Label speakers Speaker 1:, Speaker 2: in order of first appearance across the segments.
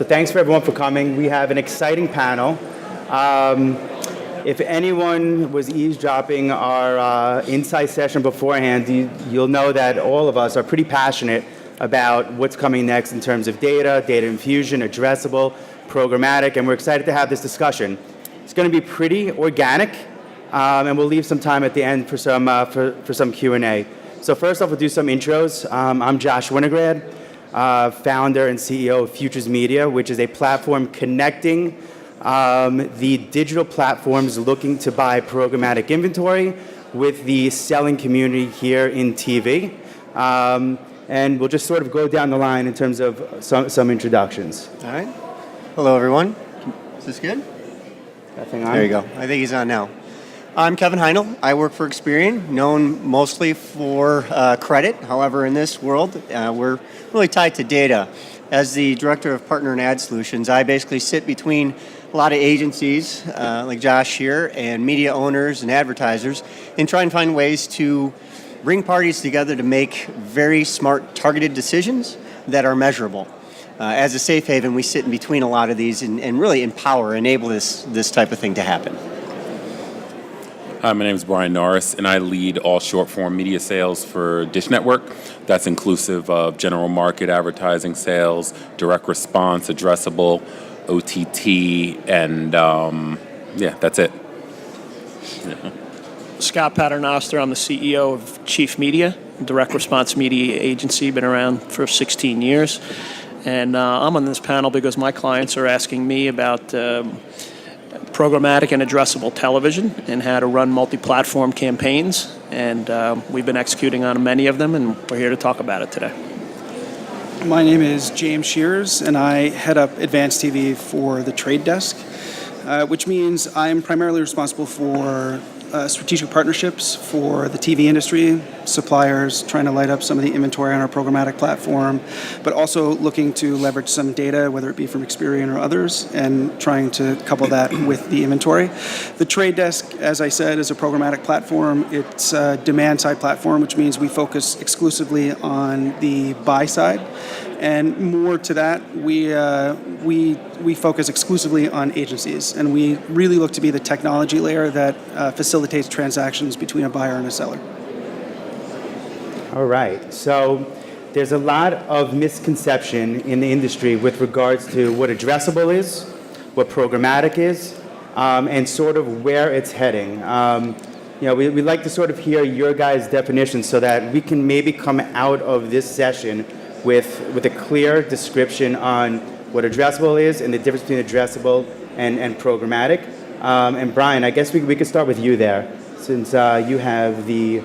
Speaker 1: thanks for everyone for coming. We have an exciting panel. If anyone was eavesdropping our insight session beforehand, you'll know that all of us are pretty passionate about what's coming next in terms of data infusion, addressable, programmatic, and we're excited to have this discussion. It's going to be pretty organic, and we'll leave some time at the end for some Q&A. So first off, we'll do some intros. I'm Josh Winograd, founder and CEO of FuturesMedia, which is a platform connecting the digital platforms looking to buy programmatic inventory with the selling community here in TV. And we'll just sort of go down the line in terms of some introductions.
Speaker 2: All right. Hello, everyone. Is this good?
Speaker 1: That thing on?
Speaker 2: There you go. I think he's on now. I'm Kevin Heindl. I work for Experian, known mostly for credit. However, in this world, we're really tied to data. As the Director of Partner and Ad Solutions, I basically sit between a lot of agencies, like Josh here, and media owners and advertisers, and try and find ways to bring parties together to make very smart, targeted decisions that are measurable. As a safe haven, we sit in between a lot of these and really enable this type of thing to happen.
Speaker 3: Hi, my name is Brian Norris, and I lead all short-form media sales for Dish Network. That's inclusive of general market advertising sales, direct response, addressable, OTT, and that's it. Yeah.
Speaker 4: Scott Paternoster. I'm the CEO of Chief Media, direct response media agency, been around for 16 years. And I'm on this panel because my clients are asking me about programmatic and addressable television and how to run multi-platform campaigns. And we've been executing on many of them, and we're here to talk about it today.
Speaker 5: My name is James Shears, and I head up advanced TV for the trade desk, which means I'm primarily responsible for strategic partnerships for the TV industry, suppliers trying to light up some of the inventory on our programmatic platform, but also looking to leverage some data, whether it be from Experian or others, and trying to couple that with the inventory. The trade desk, as I said, is a programmatic platform. It's a demand-side platform, which means we focus exclusively on the buy side. And more to that, we focus exclusively on agencies, and we really look to be the technology layer that facilitates transactions between a buyer and a seller.
Speaker 1: All right. So there's a lot of misconception in the industry with regards to what addressable is, what programmatic is, and sort of where it's heading. We'd like to sort of hear your guys' definition so that we can maybe come out of this session with a clear description on what addressable is and the difference between addressable and programmatic. And Brian, I guess we could start with you there, since you have the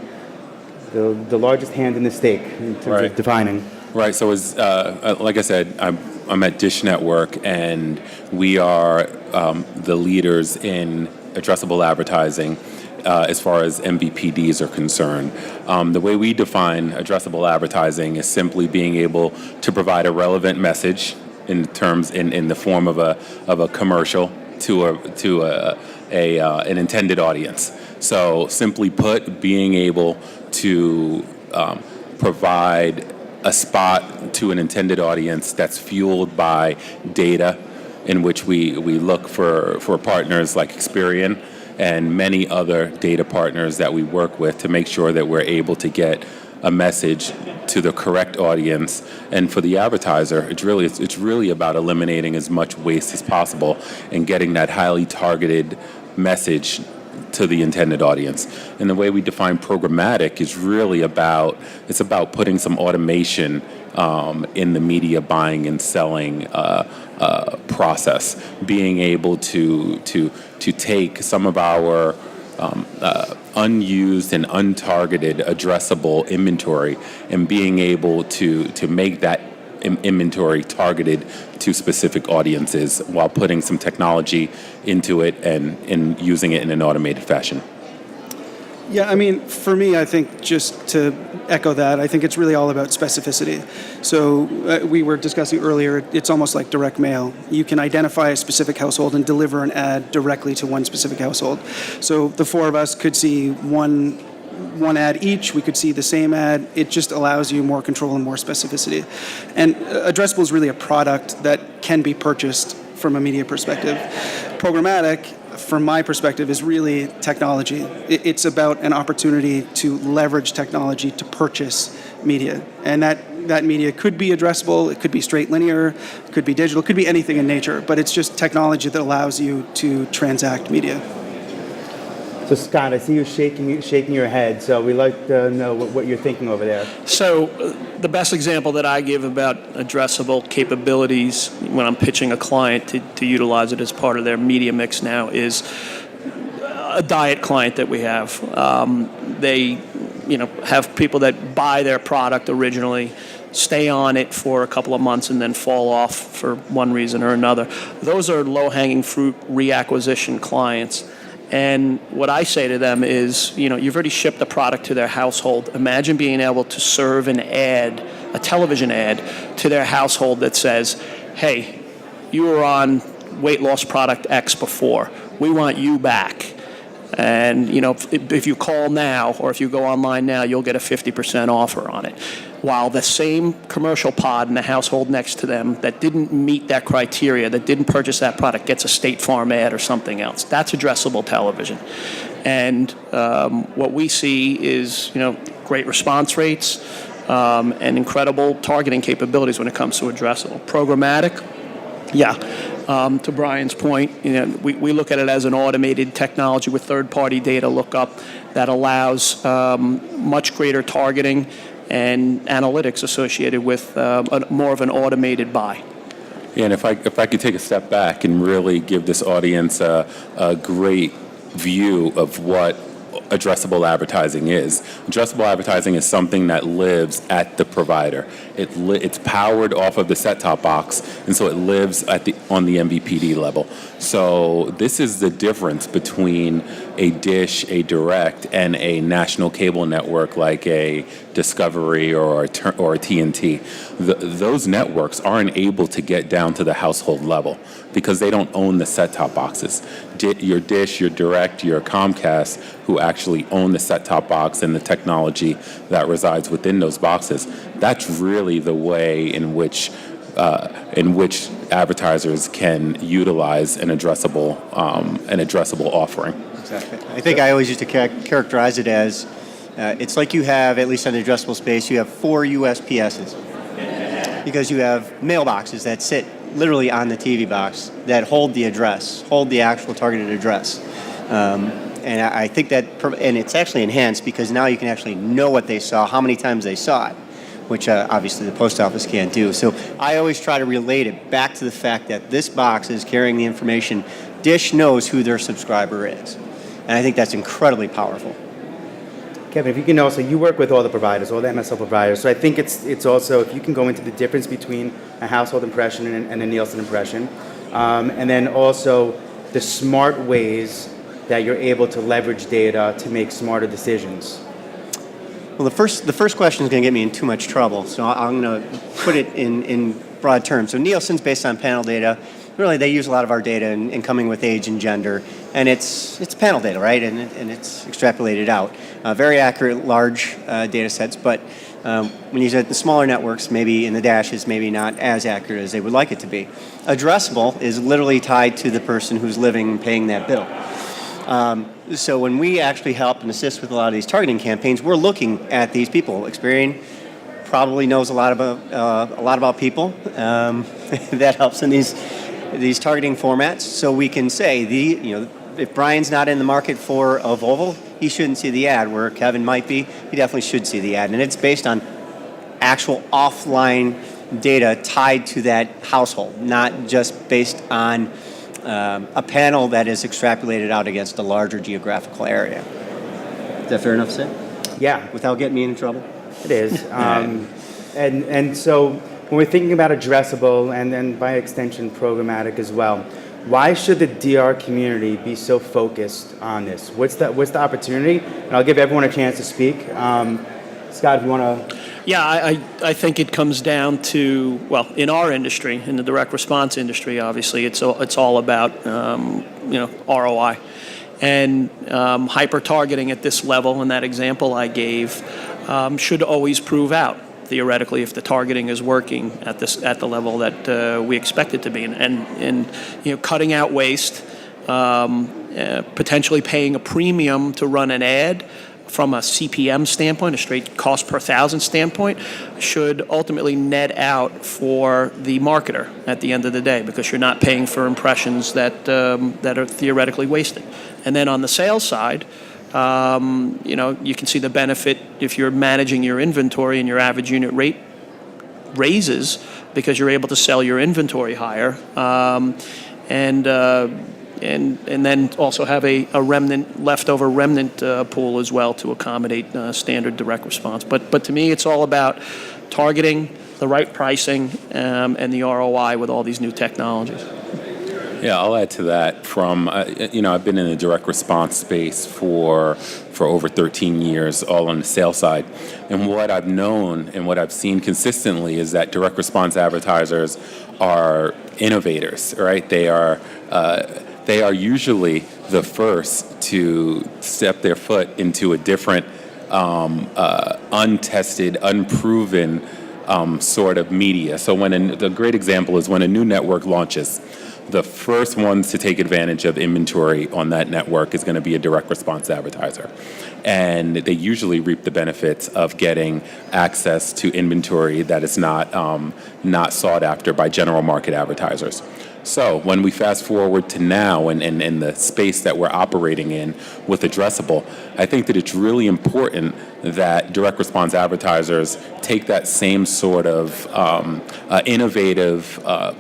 Speaker 1: largest hand in the stake in terms of defining.
Speaker 3: Right. So as like I said, I'm at Dish Network, and we are the leaders in addressable advertising. As far as MVPDs are concerned. The way we define addressable advertising is simply being able to provide a relevant message in the form of a commercial to an intended audience. So simply put, being able to provide a spot to an intended audience that's fueled by data, in which we look for partners like Experian and many other data partners that we work with to make sure that we're able to get a message to the correct audience. And for the advertiser, it's really about eliminating as much waste as possible and getting that highly targeted message to the intended audience. And the way we define programmatic is really about putting some automation in the media buying and selling process, being able to take some of our unused and untargeted addressable inventory and being able to make that inventory targeted to specific audiences while putting some technology into it and using it in an automated fashion.
Speaker 5: Yeah, I mean, for me, I think just to echo that, I think it's really all about specificity. So we were discussing earlier, it's almost like direct mail. You can identify a specific household and deliver an ad directly to one specific household. So the four of us could see one one ad each. We could see the same ad. It just allows you more control and more specificity. And addressable is really a product that can be purchased from a media perspective. Programmatic, from my perspective, is really technology. It's about an opportunity to leverage technology to purchase media. And that media could be addressable, it could be straight linear, it could be digital, it could be anything in nature, but it's just technology that allows you to transact media.
Speaker 1: So Scott, I see you shaking your head, so we'd like to know what you're thinking over there.
Speaker 4: So the best example that I give about addressable capabilities when I'm pitching a client to utilize it as part of their media mix now is a diet client that we have. They have people that buy their product originally, stay on it for a couple of months, and then fall off for one reason or another. Those are low-hanging fruit reacquisition clients. And what I say to them is, you've already shipped the product to their household. Imagine being able to serve an ad, a television ad, to their household that says, hey, you were on weight loss product X before. We want you back. And, if you call now or if you go online now, you'll get a 50% offer on it. While the same commercial pod in the household next to them that didn't meet that criteria, that didn't purchase that product, gets a State Farm ad or something else. That's addressable television. And what we see is, great response rates and incredible targeting capabilities when it comes to addressable. Programmatic, yeah. To Brian's point, we look at it as an automated technology with third-party data lookup that allows much greater targeting and analytics associated with more of an automated buy.
Speaker 3: Yeah, and if I could take a step back and really give this audience a great view of what addressable advertising is. Addressable advertising is something that lives at the provider. It's powered off of the set-top box, and so it lives on the MVPD level. So this is the difference between a dish, a direct, and a national cable network like a Discovery or a TNT. Those networks aren't able to get down to the household level because they don't own the set-top boxes. Your Dish, your Direct, your Comcast, who actually own the set-top box and the technology that resides within those boxes, that's really the way in which advertisers can utilize an addressable offering.
Speaker 2: Exactly. I think I always used to characterize it as it's like you have, at least on the addressable space, you have 4 USPSs because you have mailboxes that sit literally on the TV box that hold the actual targeted address. And I think that, and it's actually enhanced because now you can actually know what they saw, how many times they saw it, which obviously the post office can't do. So I always try to relate it back to the fact that this box is carrying the information. Dish knows who their subscriber is. And I think that's incredibly powerful.
Speaker 1: Kevin, if you can also, you work with all the providers, all the MSL providers, so I think it's also, if you can go into the difference between a household impression and a Nielsen impression, and then also the smart ways that you're able to leverage data to make smarter decisions.
Speaker 2: Well, the first question is going to get me in too much trouble, so I'm going to put it in broad terms. So Nielsen's based on panel data. Really, they use a lot of our data in coming with age and gender, and it's panel data, right? And it's extrapolated out. Very accurate, large data sets, but when you get the smaller networks, maybe in the dashes, maybe not as accurate as they would like it to be. Addressable is literally tied to the person who's living and paying that bill. So when we actually help and assist with a lot of these targeting campaigns, we're looking at these people. Experian probably knows a lot about people. That helps in these targeting formats. So we can say if Brian's not in the market for a Volvo, he shouldn't see the ad. Where Kevin might be, he definitely should see the ad. And it's based on actual offline data tied to that household, not just based on a panel that is extrapolated out against a larger geographical area. Is that fair enough to say?
Speaker 1: Yeah.
Speaker 2: Without getting me in trouble?
Speaker 1: It is. And so when we're thinking about addressable and then by extension programmatic as well, why should the DR community be so focused on this? What's the opportunity? And I'll give everyone a chance to speak. Scott, if you want to...
Speaker 4: Yeah, I think it comes down to, well, in our industry, in the direct response industry, obviously, it's all about, ROI. And hyper-targeting at this level, in that example I gave, should always prove out, theoretically, if the targeting is working at the level that we expect it to be. And cutting out waste, potentially paying a premium to run an ad from a CPM standpoint, a straight cost per thousand standpoint, should ultimately net out for the marketer at the end of the day, because you're not paying for impressions that are theoretically wasted. And then on the sales side, you can see the benefit if you're managing your inventory and your average unit rate raises because you're able to sell your inventory higher. And then also have a leftover remnant pool as well to accommodate standard direct response. But to me, it's all about targeting, the right pricing, and the ROI with all these new technologies.
Speaker 3: Yeah, I'll add to that. I've been in the direct response space for over 13 years, all on the sales side. And what I've known and what I've seen consistently is that direct response advertisers are innovators, right? They are usually the first to step their foot into a different, untested, unproven sort of media. So the great example is when a new network launches, the first ones to take advantage of inventory on that network is going to be a direct response advertiser. And they usually reap the benefits of getting access to inventory that is not sought after by general market advertisers. So when we fast forward to now and the space that we're operating in with addressable, I think that it's really important that direct response advertisers take that same sort of innovative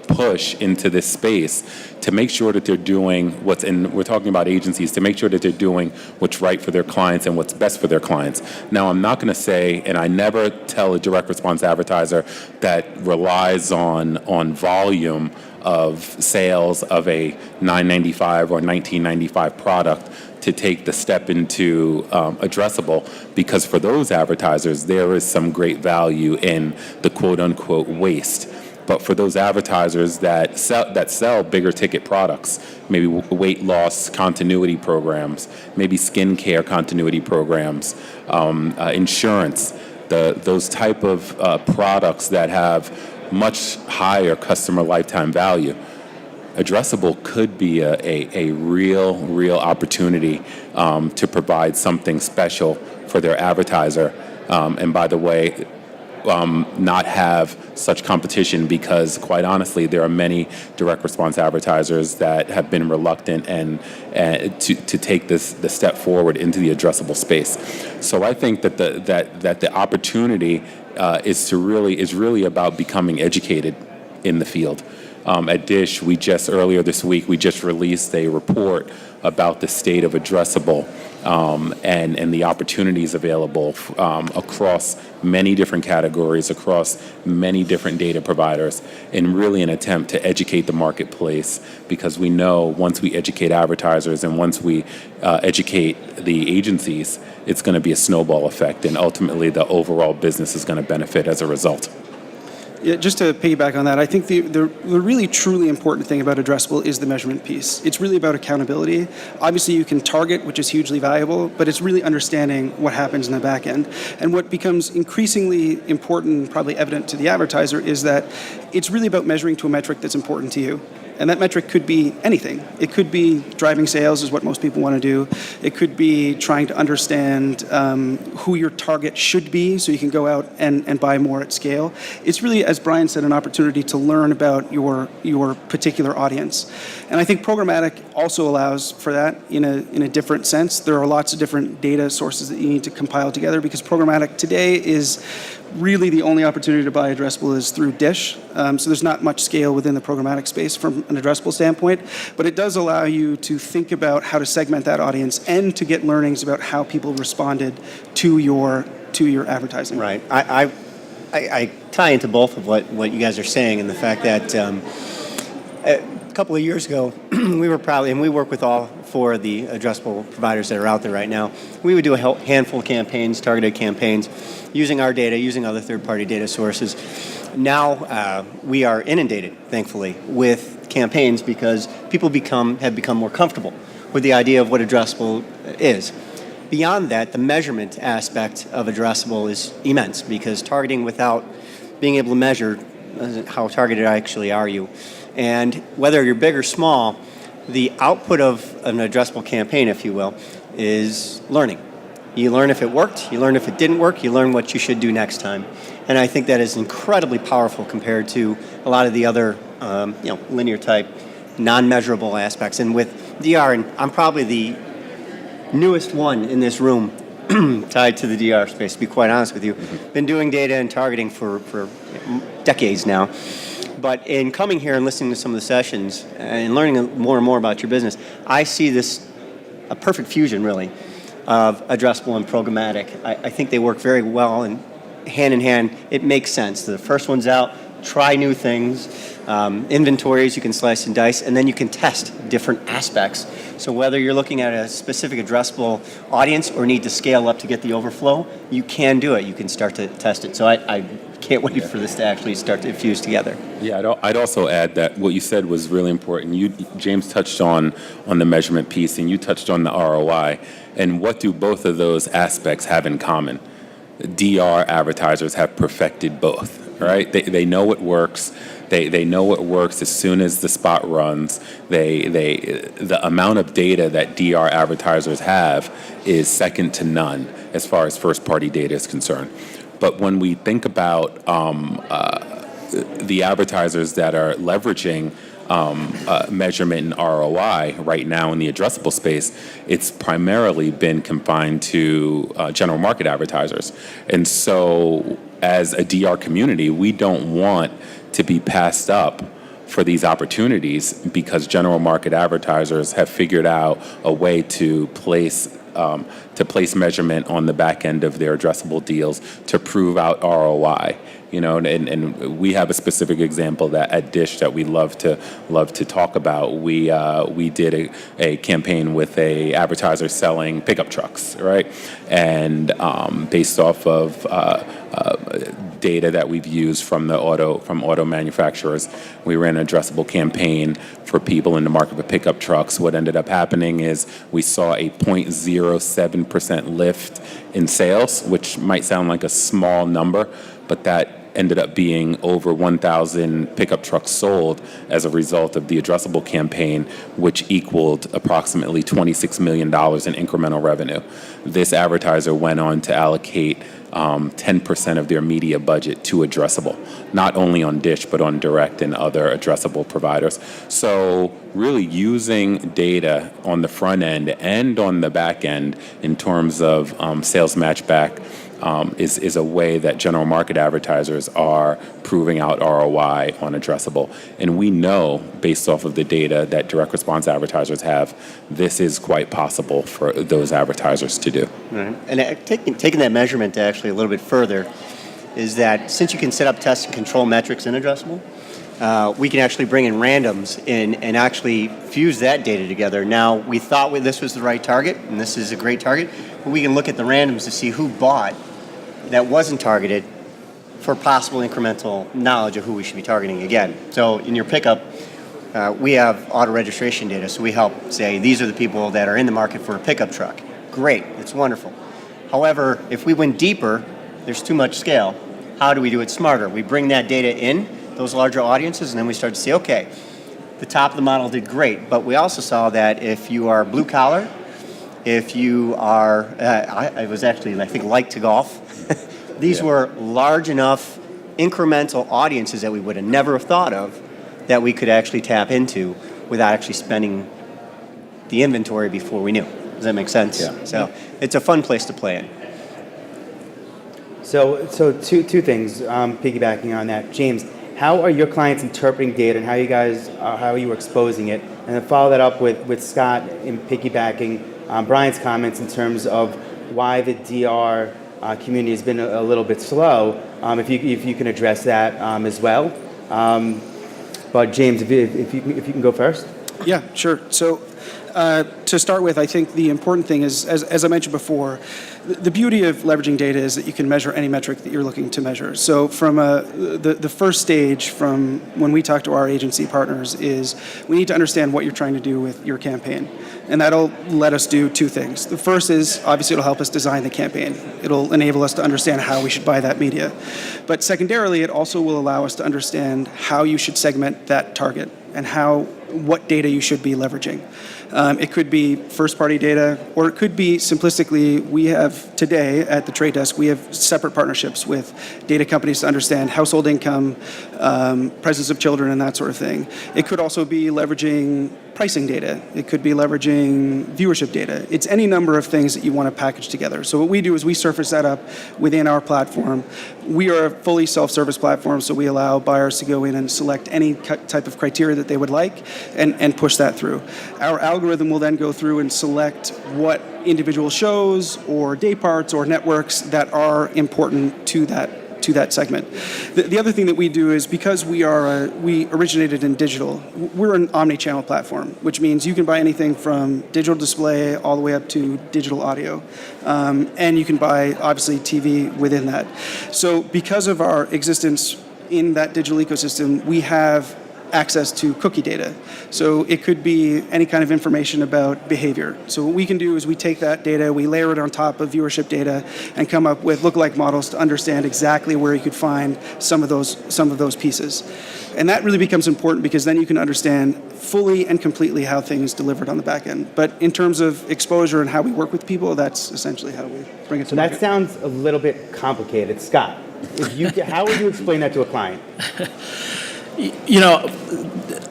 Speaker 3: push into this space to make sure that they're doing we're talking about agencies, to make sure that they're doing what's right for their clients and what's best for their clients. Now, I'm not going to say, and I never tell a direct response advertiser that relies on volume of sales of a $9.95 or $19.95 product to take the step into addressable, because for those advertisers, there is some great value in the quote-unquote waste. But for those advertisers that sell bigger ticket products, maybe weight loss continuity programs, maybe skincare continuity programs, insurance, those type of products that have much higher customer lifetime value, addressable could be a real opportunity to provide something special for their advertiser. And by the way, not have such competition, because quite honestly, there are many direct response advertisers that have been reluctant and to take the step forward into the addressable space. So I think that the opportunity is really about becoming educated in the field. At Dish, earlier this week, we just released a report about the state of addressable and the opportunities available across many different categories, across many different data providers, in really an attempt to educate the marketplace, because we know once we educate advertisers and once we educate the agencies, it's going to be a snowball effect, and ultimately the overall business is going to benefit as a result.
Speaker 5: Yeah, just to piggyback on that, I think the really truly important thing about addressable is the measurement piece. It's really about accountability. Obviously, you can target, which is hugely valuable, but it's really understanding what happens in the back end. And what becomes increasingly important, probably evident to the advertiser, is that it's really about measuring to a metric that's important to you. And that metric could be anything. It could be driving sales, is what most people want to do. It could be trying to understand who your target should be so you can go out and buy more at scale. It's really, as Brian said, an opportunity to learn about your particular audience. And I think programmatic also allows for that in a different sense. There are lots of different data sources that you need to compile together, because programmatic today is really the only opportunity to buy addressable is through Dish. So there's not much scale within the programmatic space from an addressable standpoint, but it does allow you to think about how to segment that audience and to get learnings about how people responded to your advertising.
Speaker 2: Right. I tie into both of what you guys are saying, and the fact that a couple of years ago, we were proud, and we work with all four of the addressable providers that are out there right now. We would do a handful of campaigns, targeted campaigns, using our data, using other third-party data sources. Now we are inundated, thankfully, with campaigns, because people have become more comfortable with the idea of what addressable is. Beyond that, the measurement aspect of addressable is immense, because targeting without being able to measure how targeted actually are you. And whether you're big or small, the output of an addressable campaign, if you will, is learning. You learn if it worked, you learn if it didn't work, you learn what you should do next time. And I think that is incredibly powerful compared to a lot of the other linear type, non-measurable aspects. And with DR, and I'm probably the newest one in this room tied to the DR space, to be quite honest with you. Been doing data and targeting for decades now. But in coming here and listening to some of the sessions and learning more and more about your business, I see this a perfect fusion, really, of addressable and programmatic. I think they work very well, and hand in hand, it makes sense. The first one's out, try new things, inventories you can slice and dice, and then you can test different aspects. So whether you're looking at a specific addressable audience or need to scale up to get the overflow, you can do it. You can start to test it. So I can't wait for this to actually start to fuse together.
Speaker 3: Yeah, I'd also add that what you said was really important. James touched on the measurement piece, and you touched on the ROI. And what do both of those aspects have in common? DR advertisers have perfected both, right? They know it works. They know it works as soon as the spot runs. The amount of data that DR advertisers have is second to none as far as first-party data is concerned. But when we think about the advertisers that are leveraging measurement and ROI right now in the addressable space, it's primarily been confined to general market advertisers. And so as a DR community, we don't want to be passed up for these opportunities, because general market advertisers have figured out a way to place measurement on the back end of their addressable deals to prove out ROI. And we have a specific example that at Dish that we love to talk about. We did a campaign with a advertiser selling pickup trucks, right? And based off of data that we've used from auto manufacturers, we ran an addressable campaign for people in the market for pickup trucks. What ended up happening is we saw a 0.07% lift in sales, which might sound like a small number, but that ended up being over 1,000 pickup trucks sold as a result of the addressable campaign, which equaled approximately $26 million in incremental revenue. This advertiser went on to allocate 10% of their media budget to addressable, not only on Dish, but on direct and other addressable providers. So really using data on the front end and on the back end in terms of sales matchback is a way that general market advertisers are proving out ROI on addressable. And we know, based off of the data that direct response advertisers have, this is quite possible for those advertisers to do.
Speaker 2: Right. And taking that measurement actually a little bit further is that since you can set up test and control metrics in addressable, we can actually bring in randoms and actually fuse that data together. Now, we thought this was the right target, and this is a great target, but we can look at the randoms to see who bought that wasn't targeted for possible incremental knowledge of who we should be targeting again. So in your pickup, we have auto registration data, so we help say these are the people that are in the market for a pickup truck. Great, it's wonderful. However, if we went deeper, there's too much scale. How do we do it smarter? We bring that data in, those larger audiences, and then we start to say, okay, the top of the model did great, but we also saw that if you are blue collar, if you are, I was actually, I think, like to golf, these were large enough incremental audiences that we would have never have thought of that we could actually tap into without actually spending the inventory before we knew. Does that make sense?
Speaker 3: Yeah.
Speaker 2: So it's a fun place to play in.
Speaker 1: So two things, piggybacking on that. James, how are your clients interpreting data, and how are you exposing it? And then follow that up with Scott in piggybacking Brian's comments in terms of why the DR community has been a little bit slow. If you can address that as well. But James, if you can go first.
Speaker 5: Yeah, sure. So to start with, I think the important thing is, as I mentioned before, the beauty of leveraging data is that you can measure any metric that you're looking to measure. So from the first stage from when we talk to our agency partners is we need to understand what you're trying to do with your campaign. And that'll let us do two things. The first is, obviously, it'll help us design the campaign. It'll enable us to understand how we should buy that media. But secondarily, it also will allow us to understand how you should segment that target and what data you should be leveraging. It could be first-party data, or it could be simplistically, we have today at the trade desk, we have separate partnerships with data companies to understand household income, presence of children, and that sort of thing. It could also be leveraging pricing data. It could be leveraging viewership data. It's any number of things that you want to package together. So what we do is we surface that up within our platform. We are a fully self-service platform, so we allow buyers to go in and select any type of criteria that they would like and push that through. Our algorithm will then go through and select what individual shows or day parts or networks that are important to that segment. The other thing that we do is because we originated in digital, we're an omni-channel platform, which means you can buy anything from digital display all the way up to digital audio. And you can buy, obviously, TV within that. So because of our existence in that digital ecosystem, we have access to cookie data. So it could be any kind of information about behavior. So what we can do is we take that data, we layer it on top of viewership data, and come up with lookalike models to understand exactly where you could find some of those pieces. And that really becomes important because then you can understand fully and completely how things delivered on the back end. But in terms of exposure and how we work with people, that's essentially how we bring it to market.
Speaker 1: That sounds a little bit complicated. Scott, how would you explain that to a client?
Speaker 4: You know,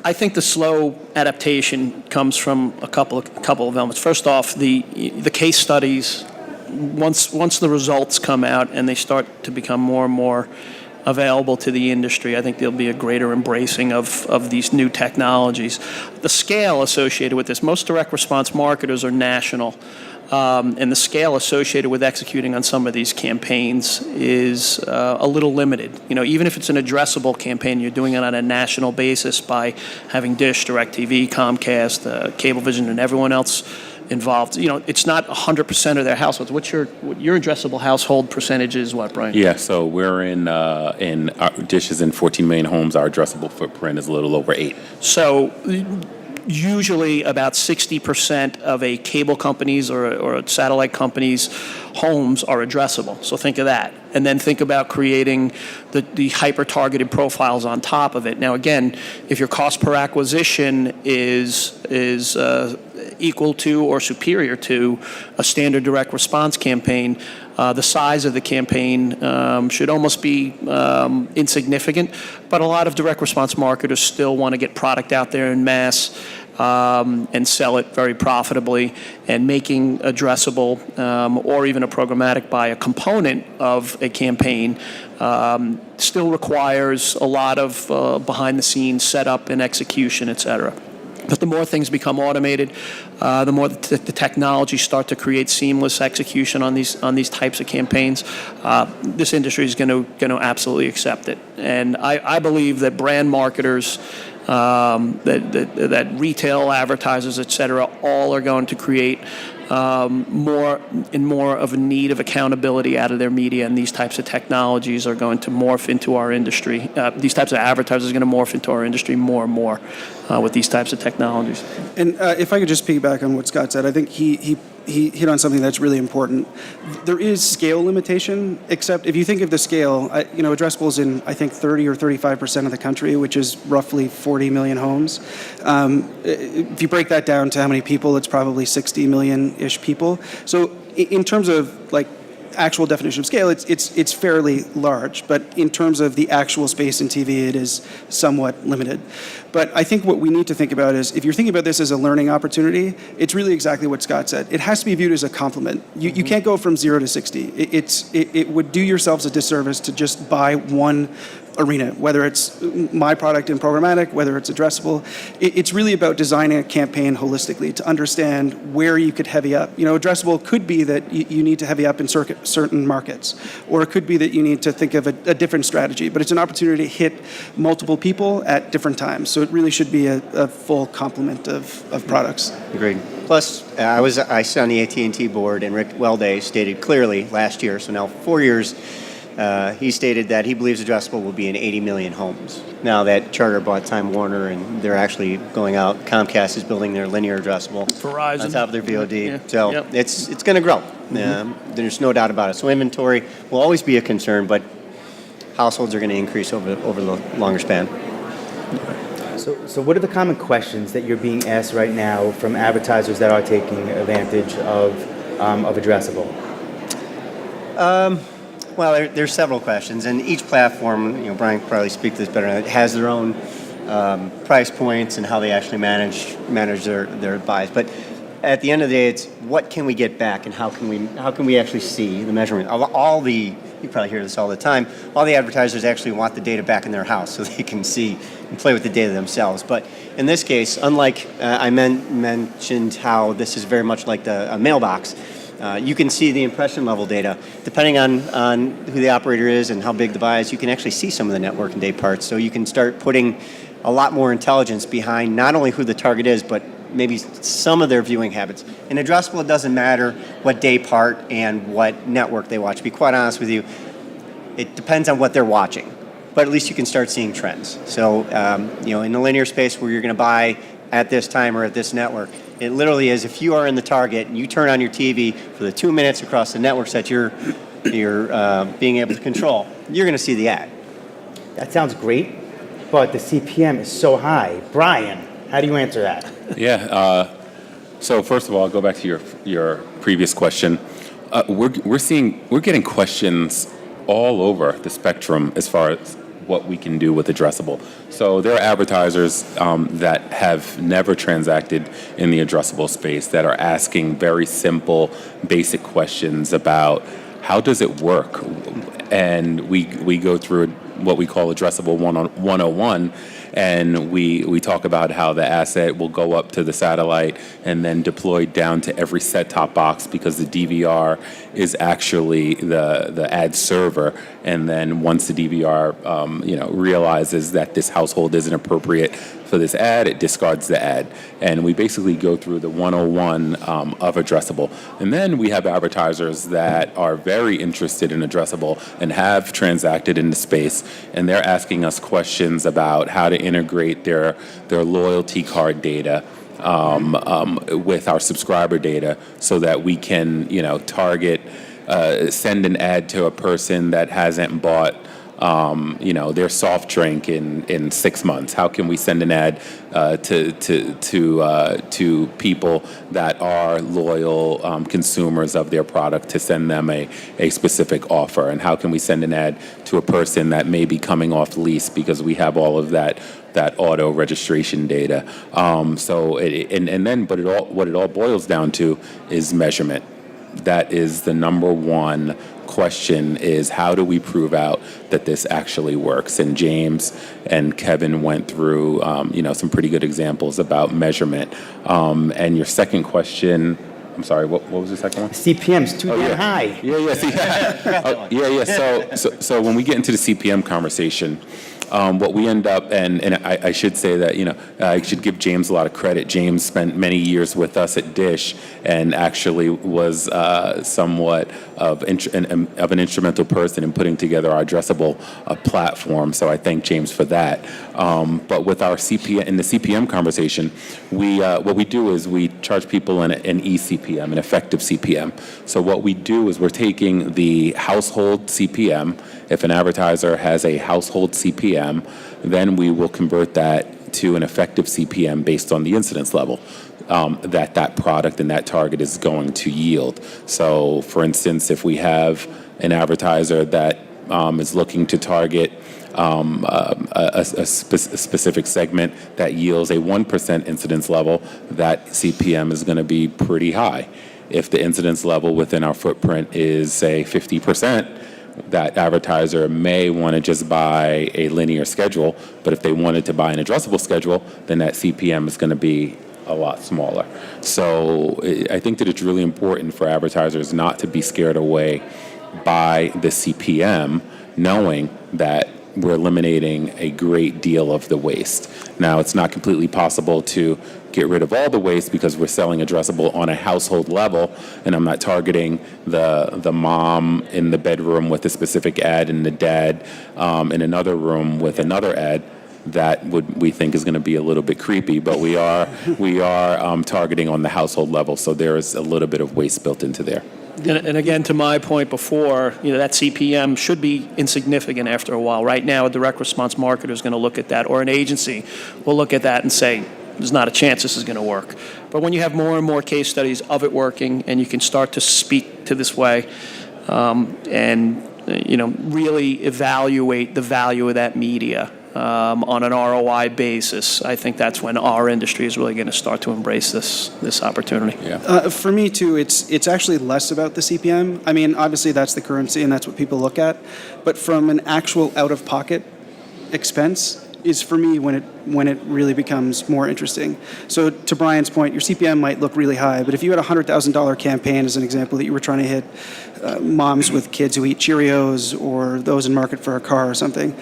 Speaker 4: I think the slow adaptation comes from a couple of elements. First off, the case studies. Once the results come out and they start to become more and more available to the industry, I think there'll be a greater embracing of these new technologies. The scale associated with this, most direct response marketers are national. And the scale associated with executing on some of these campaigns is a little limited. You know, even if it's an addressable campaign, you're doing it on a national basis by having Dish, DirecTV, Comcast, Cablevision, and everyone else involved. You know, it's not 100% of their households. What your addressable household percentage is? What, Brian?
Speaker 3: Yeah, so we're in Dish is in 14 million homes. Our addressable footprint is a little over 8.
Speaker 4: So usually about 60% of a cable company's or a satellite company's homes are addressable. So think of that. And then think about creating the hyper-targeted profiles on top of it. Now, again, if your cost per acquisition is equal to or superior to a standard direct response campaign, the size of the campaign should almost be insignificant. But a lot of direct response marketers still want to get product out there in mass and sell it very profitably. And making addressable or even a programmatic buy a component of a campaign still requires a lot of behind-the-scenes setup and execution, et cetera. But the more things become automated, the more the technology start to create seamless execution on these types of campaigns. This industry is going to absolutely accept it, and I believe that brand marketers, that retail advertisers, et cetera, all are going to create more of a need of accountability out of their media, and these types of technologies are going to morph into our industry. These types of advertisers are going to morph into our industry more and more with these types of technologies. And
Speaker 5: if I could just piggyback on what Scott said, I think he hit on something that's really important. There is scale limitation, except if you think of the scale, addressable is in, I think, 30 or 35% of the country, which is roughly 40 million homes. If you break that down to how many people, it's probably 60 million-ish people. So in terms of, like, actual definition of scale, it's fairly large, but in terms of the actual space in TV, it is somewhat limited. But I think what we need to think about is, if you're thinking about this as a learning opportunity, it's really exactly what Scott said. It has to be viewed as a complement. You can't go from 0 to 60. It would do yourselves a disservice to just buy one arena, whether it's my product in programmatic, whether it's addressable. It's really about designing a campaign holistically to understand where you could heavy up. Addressable could be that you need to heavy up in certain markets, or it could be that you need to think of a different strategy, but it's an opportunity to hit multiple people at different times. So it really should be a full complement of products.
Speaker 2: Agreed. Plus, I sit on the AT&T board, and Rick Welday stated clearly last year, so now 4 years, he stated that he believes addressable will be in 80 million homes. Now that Charter bought Time Warner, and they're actually going out, Comcast is building their linear addressable
Speaker 4: Verizon.
Speaker 2: on top of their VOD.
Speaker 4: Yeah.
Speaker 2: So
Speaker 4: Yep.
Speaker 2: it's going to grow. There's no doubt about it. So inventory will always be a concern, but households are going to increase over the longer span.
Speaker 1: So what are the common questions that you're being asked right now from advertisers that are taking advantage of addressable?
Speaker 2: Well, there's several questions, and each platform, Brian could probably speak to this better, has their own price points and how they actually manage their buys. But at the end of the day, it's what can we get back, and how can we actually see the measurement? You probably hear this all the time. All the advertisers actually want the data back in their house so they can see and play with the data themselves. But in this case, unlike I mentioned how this is very much like a mailbox, you can see the impression level data. Depending on who the operator is and how big the buy is, you can actually see some of the network and day parts. So you can start putting a lot more intelligence behind not only who the target is, but maybe some of their viewing habits. In addressable, it doesn't matter what day part and what network they watch. To be quite honest with you, it depends on what they're watching. But at least you can start seeing trends. So, in the linear space where you're going to buy at this time or at this network, it literally is if you are in the target and you turn on your TV for the 2 minutes across the networks that you're being able to control, you're going to see the ad.
Speaker 1: That sounds great, but the CPM is so high. Brian, how do you answer that?
Speaker 3: Yeah. So first of all, I'll go back to your previous question. We're getting questions all over the spectrum as far as what we can do with addressable. So there are advertisers that have never transacted in the addressable space that are asking very simple, basic questions about how does it work? And we go through what we call addressable 101, and we talk about how the asset will go up to the satellite and then deployed down to every set-top box because the DVR is actually the ad server. And then once the DVR realizes that this household isn't appropriate for this ad, it discards the ad. And we basically go through the 101 of addressable. And then we have advertisers that are very interested in addressable and have transacted in the space, and they're asking us questions about how to integrate their loyalty card data with our subscriber data so that we can, target, send an ad to a person that hasn't bought their soft drink in 6 months. How can we send an ad to people that are loyal consumers of their product to send them a specific offer? And how can we send an ad to a person that may be coming off lease because we have all of that auto registration data? What it all boils down to is measurement. That is the number one question, is how do we prove out that this actually works? And James and Kevin went through some pretty good examples about measurement. And your second question, I'm sorry, what was the second one?
Speaker 1: CPM's too damn high.
Speaker 3: So when we get into the CPM conversation, what we end up, and I should say that, I should give James a lot of credit. James spent many years with us at Dish and actually was somewhat of an instrumental person in putting together our addressable platform. So I thank James for that. But with our CPM, in the CPM conversation, what we do is we charge people an eCPM, an effective CPM. So what we do is we're taking the household CPM. If an advertiser has a household CPM, then we will convert that to an effective CPM based on the incidence level that product and that target is going to yield. So, for instance, if we have an advertiser that is looking to target a specific segment that yields a 1% incidence level, that CPM is going to be pretty high. If the incidence level within our footprint is, say, 50%, that advertiser may want to just buy a linear schedule, but if they wanted to buy an addressable schedule, then that CPM is going to be a lot smaller. So I think that it's really important for advertisers not to be scared away by the CPM, knowing that we're eliminating a great deal of the waste. Now, it's not completely possible to get rid of all the waste because we're selling addressable on a household level, and I'm not targeting the mom in the bedroom with a specific ad and the dad in another room with another ad. That we think is going to be a little bit creepy, but we are targeting on the household level, so there is a little bit of waste built into there.
Speaker 4: And again, to my point before, that CPM should be insignificant after a while. Right now, a direct response marketer is going to look at that, or an agency will look at that and say, there's not a chance this is going to work. But when you have more and more case studies of it working, and you can start to speak to this way, and really evaluate the value of that media on an ROI basis, I think that's when our industry is really going to start to embrace this opportunity.
Speaker 3: Yeah.
Speaker 5: For me too, it's actually less about the CPM. I mean, obviously that's the currency and that's what people look at, but from an actual out-of-pocket expense is for me when it really becomes more interesting. So to Brian's point, your CPM might look really high, but if you had a $100,000 campaign, as an example, that you were trying to hit moms with kids who eat Cheerios or those in market for a car or something,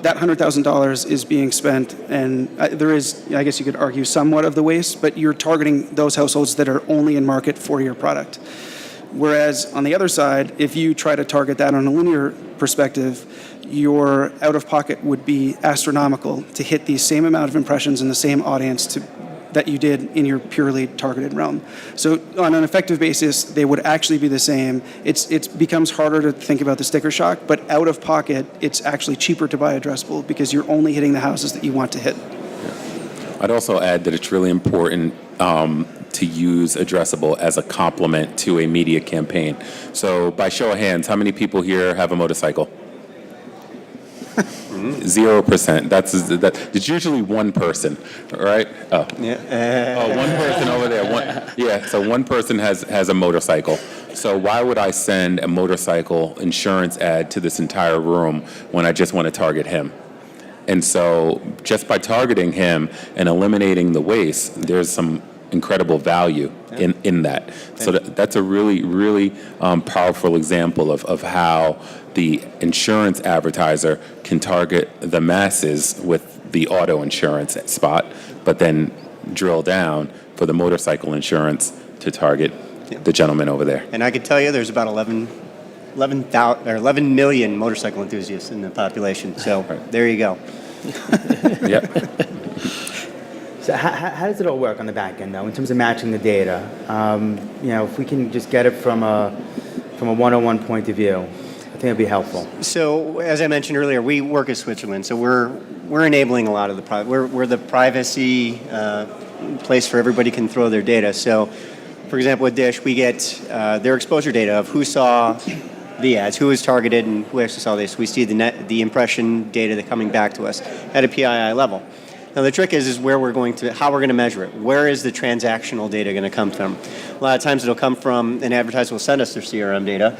Speaker 5: that $100,000 is being spent, and there is, I guess you could argue, somewhat of the waste, but you're targeting those households that are only in market for your product. Whereas on the other side, if you try to target that on a linear perspective, your out-of-pocket would be astronomical to hit the same amount of impressions in the same audience that you did in your purely targeted realm. So on an effective basis, they would actually be the same. It becomes harder to think about the sticker shock, but out-of-pocket, it's actually cheaper to buy addressable because you're only hitting the houses that you want to hit.
Speaker 3: Yeah. I'd also add that it's really important to use addressable as a complement to a media campaign. So by show of hands, how many people here have a motorcycle? 0%. It's usually one person, right? Oh, yeah. One person over there. So one person has a motorcycle. So why would I send a motorcycle insurance ad to this entire room when I just want to target him? And so just by targeting him and eliminating the waste, there's some incredible value in that. So that's a really, really powerful example of how the insurance advertiser can target the masses with the auto insurance spot, but then drill down for the motorcycle insurance to target the gentleman over there.
Speaker 2: And I can tell you there's about 11 million motorcycle enthusiasts in the population. So there you go.
Speaker 3: Yep.
Speaker 1: So how does it all work on the back end, though, in terms of matching the data? If we can just get it from a one-on-one point of view, I think it'd be helpful.
Speaker 2: So as I mentioned earlier, we work at Switzerland, so we're enabling a lot of the we're the privacy place where everybody can throw their data. So, for example, with Dish, we get their exposure data of who saw the ads, who was targeted, and who actually saw this. We see the impression data that coming back to us at a PII level. Now the trick is how we're going to measure it. Where is the transactional data going to come from? A lot of times it'll come from an advertiser will send us their CRM data.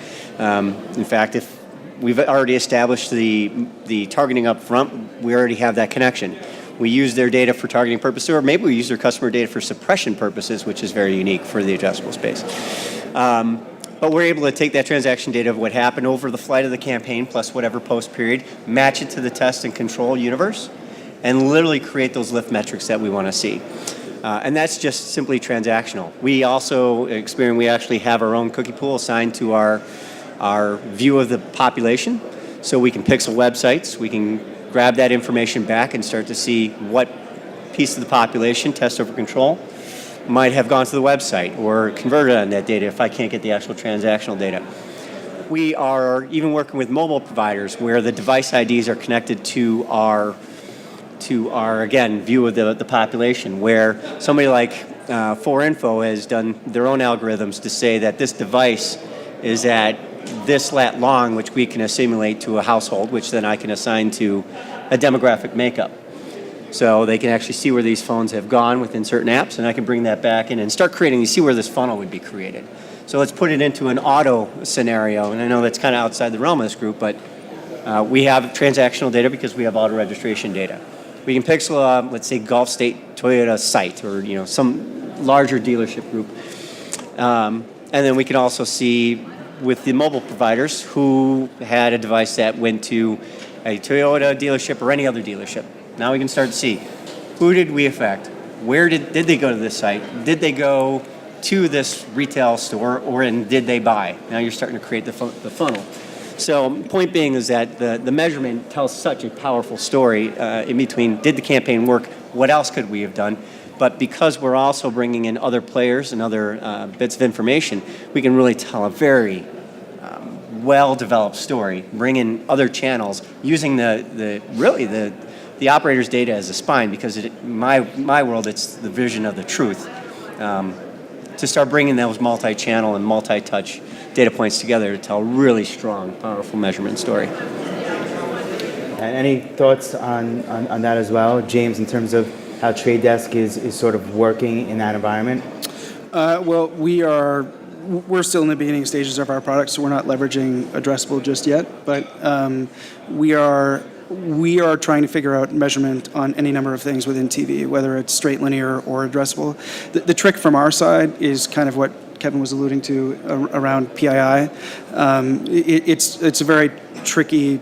Speaker 2: In fact, if we've already established the targeting up front, we already have that connection. We use their data for targeting purposes, or maybe we use their customer data for suppression purposes, which is very unique for the addressable space. But we're able to take that transaction data of what happened over the flight of the campaign plus whatever post period, match it to the test and control universe, and literally create those lift metrics that we want to see. And that's just simply transactional. We also, Experian, we actually have our own cookie pool assigned to our view of the population. So we can pixel websites, we can grab that information back and start to see what piece of the population, test over control, might have gone to the website or converted on that data if I can't get the actual transactional data. We are even working with mobile providers where the device IDs are connected to our again, view of the population, where somebody like 4Info has done their own algorithms to say that this device is at this lat long, which we can assimilate to a household, which then I can assign to a demographic makeup. So they can actually see where these phones have gone within certain apps, and I can bring that back in and start creating, you see where this funnel would be created. So let's put it into an auto scenario, and I know that's kind of outside the realm of this group, but we have transactional data because we have auto registration data. We can pixel, let's say, Gulf State Toyota site, or some larger dealership group, and then we can also see with the mobile providers who had a device that went to a Toyota dealership or any other dealership. Now we can start to see who did we affect, where did they go to this site, did they go to this retail store, and did they buy? Now you're starting to create the funnel. So point being is that the measurement tells such a powerful story in between, did the campaign work, what else could we have done? But because we're also bringing in other players and other bits of information, we can really tell a very well-developed story, bring in other channels, using the operator's data as a spine, because in my world, it's the vision of the truth. To start bringing those multi-channel and multi-touch data points together to tell a really strong, powerful measurement story.
Speaker 1: And any thoughts on that as well, James, in terms of how Trade Desk is sort of working in that environment?
Speaker 5: Well, we're still in the beginning stages of our product, so we're not leveraging addressable just yet. But we are trying to figure out measurement on any number of things within TV, whether it's straight linear or addressable. The trick from our side is kind of what Kevin was alluding to around PII. It's a very tricky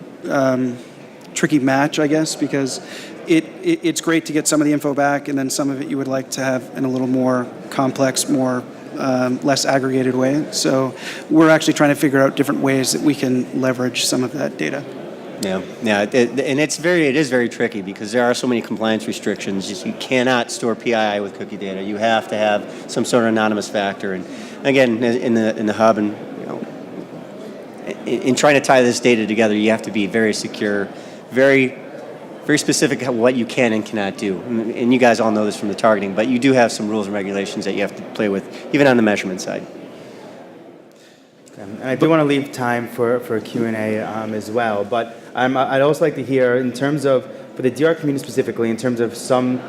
Speaker 5: match, I guess, because it's great to get some of the info back, and then some of it you would like to have in a little more complex, more less aggregated way. So we're actually trying to figure out different ways that we can leverage some of that data.
Speaker 2: Yeah, and it is very tricky because there are so many compliance restrictions. You cannot store PII with cookie data. You have to have some sort of anonymous factor. And again, in the hub, and in trying to tie this data together, you have to be very secure, very specific about what you can and cannot do. And you guys all know this from the targeting, but you do have some rules and regulations that you have to play with, even on the measurement side.
Speaker 1: And I do want to leave time for Q&A as well, but I'd also like to hear, in terms of, for the DR community specifically, in terms of some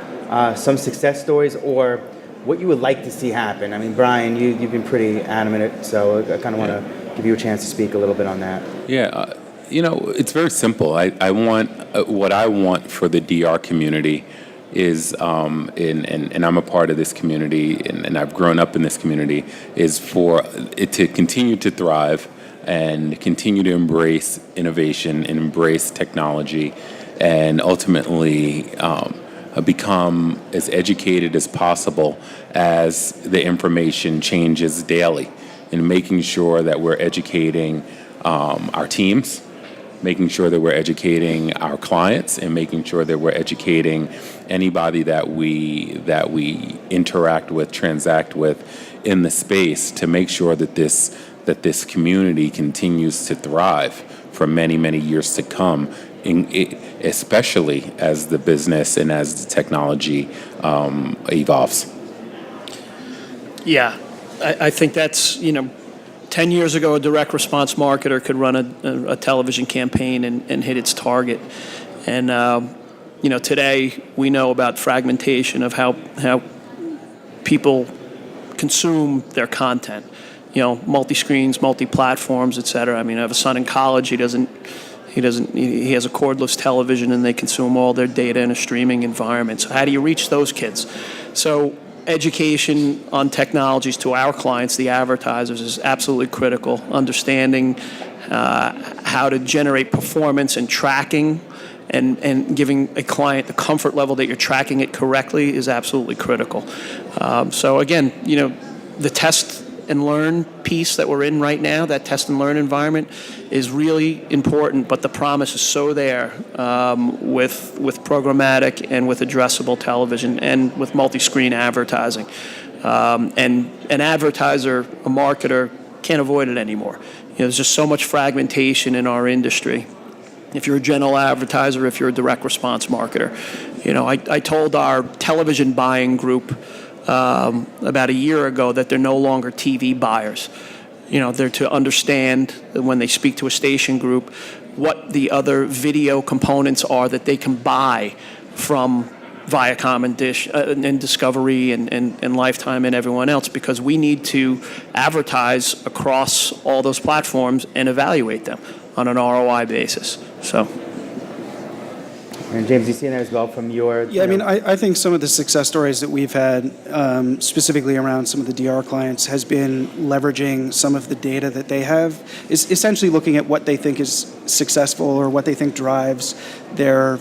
Speaker 1: success stories or what you would like to see happen. I mean, Brian, you've been pretty adamant, so I kind of want to give you a chance to speak a little bit on that.
Speaker 3: Yeah, it's very simple. I want what I want for the DR community is, and I'm a part of this community, and I've grown up in this community, is for it to continue to thrive and continue to embrace innovation and embrace technology, and ultimately become as educated as possible as the information changes daily, and making sure that we're educating our teams, making sure that we're educating our clients, and making sure that we're educating anybody that we interact with, transact with in the space, to make sure that this community continues to thrive for many, many years to come, especially as the business and as the technology evolves.
Speaker 4: Yeah, I think that's, 10 years ago, a direct response marketer could run a television campaign and hit its target. And, today we know about fragmentation of how people consume their content. Multi-screens, multi-platforms, et cetera. I mean, I have a son in college. He has a cordless television, and they consume all their data in a streaming environment. So how do you reach those kids? So education on technologies to our clients, the advertisers, is absolutely critical. Understanding how to generate performance and tracking and giving a client the comfort level that you're tracking it correctly is absolutely critical. So again, the test and learn piece that we're in right now, that test and learn environment, is really important, but the promise is so there with programmatic and with addressable television and with multi-screen advertising. And an advertiser, a marketer, can't avoid it anymore. There's just so much fragmentation in our industry. If you're a general advertiser, if you're a direct response marketer. I told our television buying group about a year ago that they're no longer TV buyers. They're to understand that when they speak to a station group, what the other video components are that they can buy from Viacom and Dish and Discovery and Lifetime and everyone else, because we need to advertise across all those platforms and evaluate them on an ROI basis. So.
Speaker 1: And James, you see that as well from your...
Speaker 5: Yeah, I mean, I think some of the success stories that we've had, specifically around some of the DR clients, has been leveraging some of the data that they have, is essentially looking at what they think is successful or what they think drives their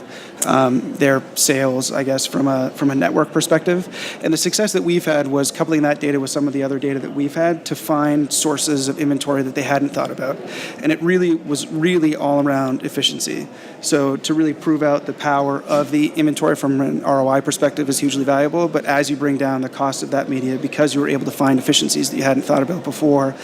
Speaker 5: sales, I guess, from a network perspective. And the success that we've had was coupling that data with some of the other data that we've had to find sources of inventory that they hadn't thought about. And it really was all around efficiency. So to really prove out the power of the inventory from an ROI perspective is hugely valuable. But as you bring down the cost of that media, because you were able to find efficiencies that you hadn't thought about before,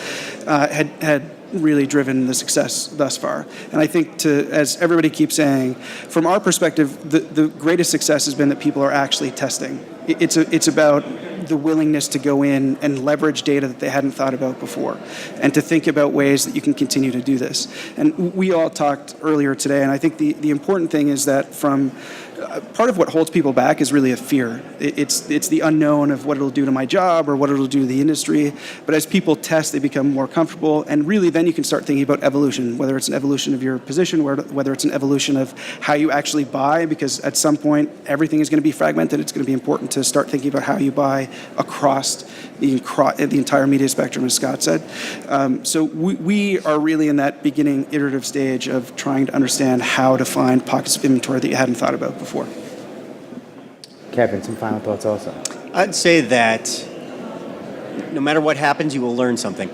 Speaker 5: had really driven the success thus far. And I think, as everybody keeps saying, from our perspective, the greatest success has been that people are actually testing. It's about the willingness to go in and leverage data that they hadn't thought about before, and to think about ways that you can continue to do this. And we all talked earlier today, and I think the important thing is that from part of what holds people back is really a fear. It's the unknown of what it'll do to my job or what it'll do to the industry. But as people test, they become more comfortable, and really then you can start thinking about evolution, whether it's an evolution of your position, whether it's an evolution of how you actually buy, because at some point everything is going to be fragmented. It's going to be important to start thinking about how you buy across the entire media spectrum, as Scott said. So we are really in that beginning iterative stage of trying to understand how to find pockets of inventory that you hadn't thought about before.
Speaker 1: Kevin, some final thoughts also.
Speaker 2: I'd say that no matter what happens, you will learn something.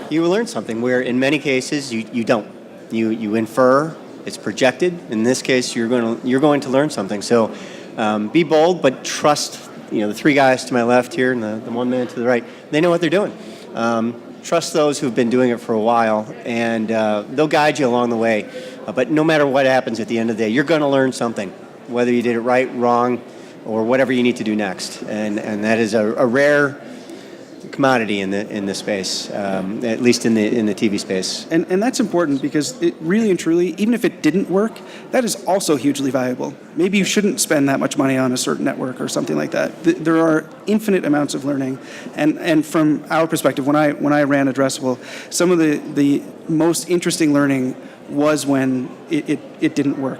Speaker 2: You will learn something where in many cases you don't. You infer, it's projected. In this case, you're going to learn something. So be bold, but trust. The three guys to my left here and the one man to the right, they know what they're doing. Trust those who've been doing it for a while, and they'll guide you along the way. But no matter what happens at the end of the day, you're going to learn something, whether you did it right, wrong, or whatever you need to do next. And that is a rare commodity in this space, at least in the TV space.
Speaker 5: And that's important because it really and truly, even if it didn't work, that is also hugely valuable. Maybe you shouldn't spend that much money on a certain network or something like that. There are infinite amounts of learning. And from our perspective, when I ran Addressable, some of the most interesting learning was when it didn't work.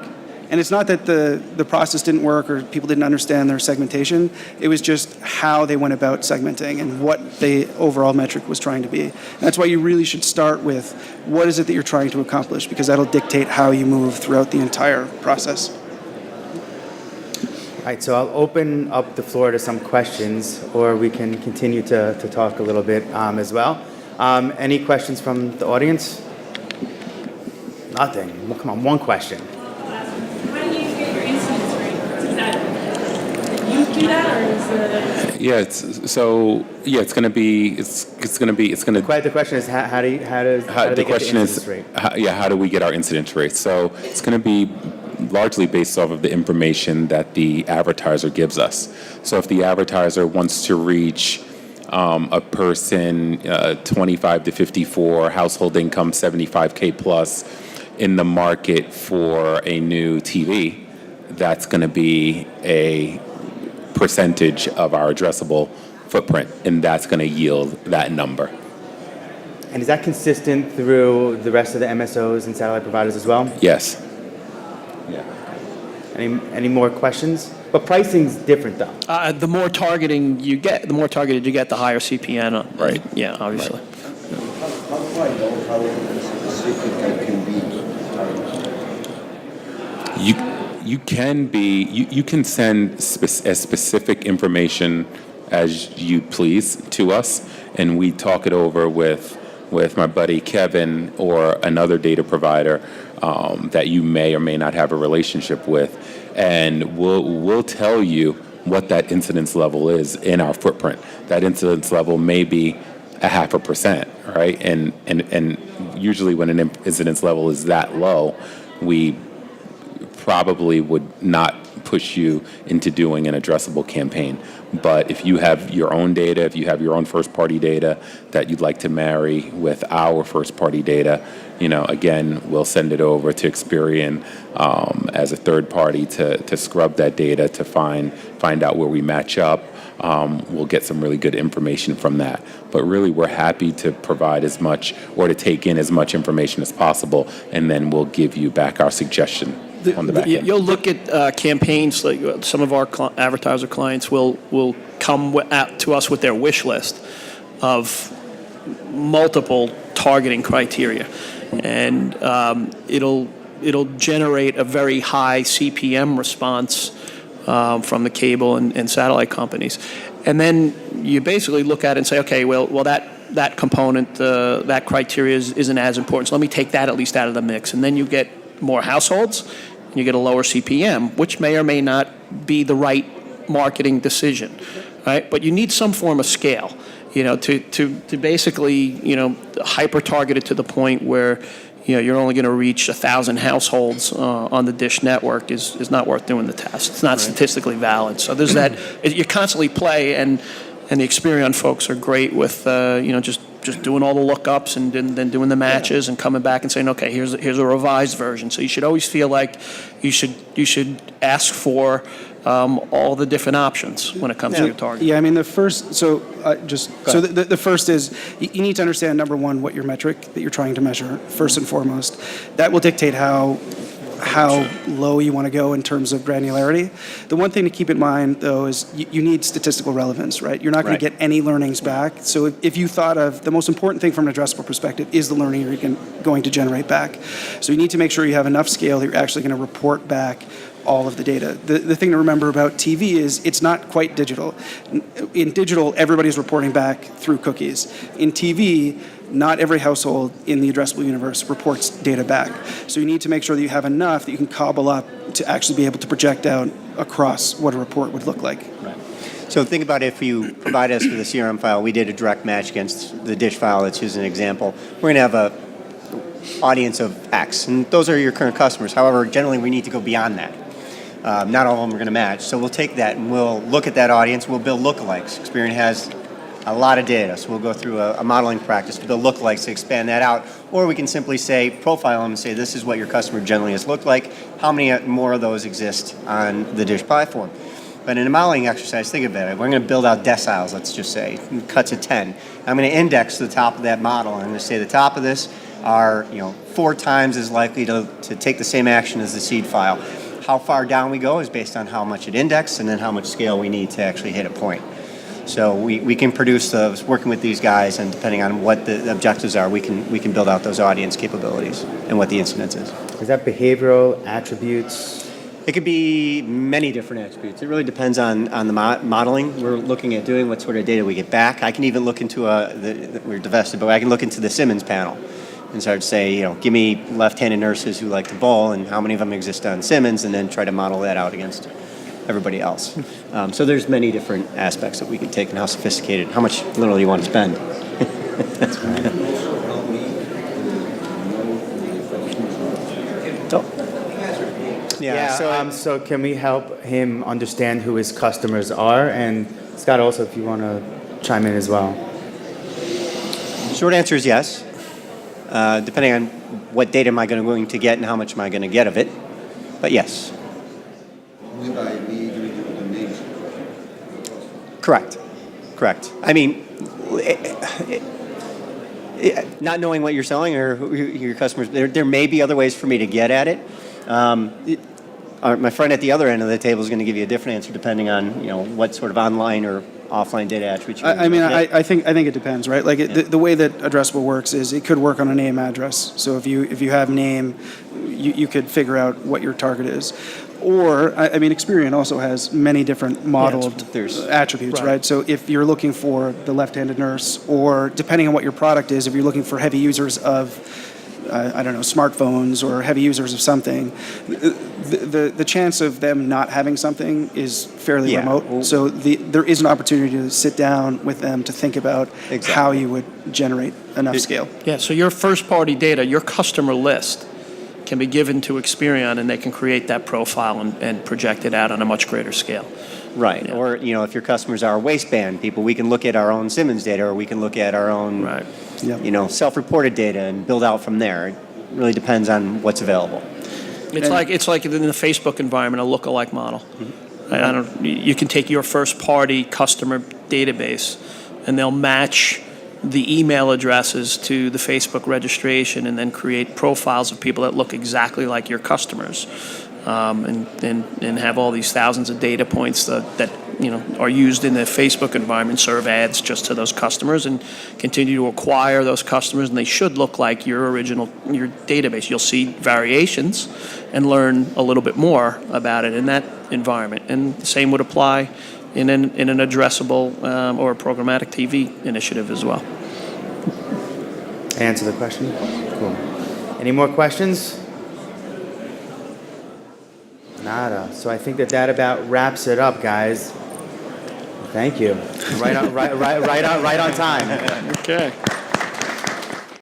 Speaker 5: And it's not that the process didn't work or people didn't understand their segmentation. It was just how they went about segmenting and what the overall metric was trying to be. And that's why you really should start with what is it that you're trying to accomplish, because that'll dictate how you move throughout the entire process.
Speaker 1: All right, so I'll open up the floor to some questions, or we can continue to talk a little bit as well. Any questions from the audience? Nothing. Well, come on, one question.
Speaker 6: Do that, or is it?
Speaker 3: Yeah, it's going to be.
Speaker 1: The question is how do they get the incidence rate?
Speaker 3: How do we get our incidence rate? So it's going to be largely based off of the information that the advertiser gives us. So if the advertiser wants to reach a person 25 to 54, household income 75K plus in the market for a new TV, that's going to be a percentage of our addressable footprint, and that's going to yield that number.
Speaker 1: And is that consistent through the rest of the MSOs and satellite providers as well?
Speaker 3: Yes.
Speaker 1: Yeah. Any more questions? But pricing's different though.
Speaker 4: The more targeting you get, the more targeted you get, the higher CPN.
Speaker 3: Right.
Speaker 4: Yeah, obviously.
Speaker 3: Right.
Speaker 7: How do I know how specific I can be?
Speaker 3: You can send as specific information as you please to us, and we talk it over with my buddy Kevin or another data provider that you may or may not have a relationship with, and we'll tell you what that incidence level is in our footprint. That incidence level may be 0.5%, right? And usually when an incidence level is that low, we probably would not push you into doing an addressable campaign. But if you have your own data, if you have your own first-party data that you'd like to marry with our first-party data, again, we'll send it over to Experian as a third party to scrub that data to find out where we match up. We'll get some really good information from that. But really, we're happy to provide as much or to take in as much information as possible, and then we'll give you back our suggestion on the back end.
Speaker 4: You'll look at campaigns, like some of our advertiser clients will come to us with their wish list of multiple targeting criteria, and it'll generate a very high CPM response from the cable and satellite companies. And then you basically look at it and say, okay, well that component, that criteria isn't as important, so let me take that at least out of the mix. And then you get more households, and you get a lower CPM, which may or may not be the right marketing decision, right? But you need some form of scale, to basically, hyper-target it to the point where you're only going to reach 1,000 households on the Dish network is not worth doing the test. It's not statistically valid. So there's that. You constantly play, and the Experian folks are great with just doing all the lookups and then doing the matches and coming back and saying, okay, here's a revised version. So you should always feel like you should ask for all the different options when it comes to your target.
Speaker 5: Yeah, I mean, the first is you need to understand, number one, what your metric that you're trying to measure, first and foremost. That will dictate how low you want to go in terms of granularity. The one thing to keep in mind, though, is you need statistical relevance, right? You're not going to get any learnings back. So if you thought of the most important thing from an addressable perspective is the learning you're going to generate back. So you need to make sure you have enough scale that you're actually going to report back all of the data. The thing to remember about TV is it's not quite digital. In digital, everybody's reporting back through cookies. In TV, not every household in the addressable universe reports data back. So you need to make sure that you have enough that you can cobble up to actually be able to project out across what a report would look like.
Speaker 2: Right. So think about if you provide us with a CRM file, we did a direct match against the Dish file, let's use an example. We're going to have a audience of X, and those are your current customers. However, generally we need to go beyond that. Not all of them are going to match. So we'll take that and we'll look at that audience. We'll build lookalikes. Experian has a lot of data, so we'll go through a modeling practice to build lookalikes to expand that out. Or we can simply say, profile them and say, this is what your customer generally has looked like. How many more of those exist on the Dish platform? But in a modeling exercise, think about it. We're going to build out deciles, let's just say, cut to 10. I'm going to index the top of that model. I'm going to say the top of this are 4 times as likely to take the same action as the seed file. How far down we go is based on how much it indexed and then how much scale we need to actually hit a point. So we can produce those working with these guys, and depending on what the objectives are, we can build out those audience capabilities and what the incidence is.
Speaker 1: Is that behavioral attributes?
Speaker 2: It could be many different attributes. It really depends on the modeling we're looking at doing, what sort of data we get back. I can even look into we're divested, but I can look into the Simmons panel and start to say, give me left-handed nurses who like to bowl and how many of them exist on Simmons, and then try to model that out against everybody else. So there's many different aspects that we can take, and how sophisticated, how much literally you want to spend. That's right.
Speaker 1: So can we help him understand who his customers are? And Scott, also, if you want to chime in as well.
Speaker 2: Short answer is yes. Depending on what data am I going to get and how much am I going to get of it. But yes. Correct. I mean, not knowing what you're selling or who your customers, there may be other ways for me to get at it. My friend at the other end of the table is going to give you a different answer depending on what sort of online or offline data attributes.
Speaker 5: I think it depends, right? Like the way that addressable works is it could work on a name address. So if you have name, you could figure out what your target is. Or, Experian also has many different modeled attributes, right? So if you're looking for the left-handed nurse, or depending on what your product is, if you're looking for heavy users of, smartphones or heavy users of something, the chance of them not having something is fairly remote. So there is an opportunity to sit down with them to think about how you would generate enough scale.
Speaker 4: Yeah, so your first-party data, your customer list, can be given to Experian, and they can create that profile and project it out on a much greater scale.
Speaker 2: Right.
Speaker 4: Yeah.
Speaker 2: Or, if your customers are waistband people, we can look at our own Simmons data, or we can look at our own,
Speaker 4: Right.
Speaker 2: self-reported data and build out from there. It really depends on what's available.
Speaker 4: It's like in the Facebook environment, a lookalike model. You can take your first-party customer database, and they'll match the email addresses to the Facebook registration, and then create profiles of people that look exactly like your customers, and have all these thousands of data points that are used in the Facebook environment, serve ads just to those customers, and continue to acquire those customers, and they should look like your database. You'll see variations and learn a little bit more about it in that environment. And the same would apply in an addressable or a programmatic TV initiative as well.
Speaker 1: Answer the question? Cool. Any more questions? Nada. So I think that about wraps it up, guys. Thank you. Right on time.
Speaker 4: Okay.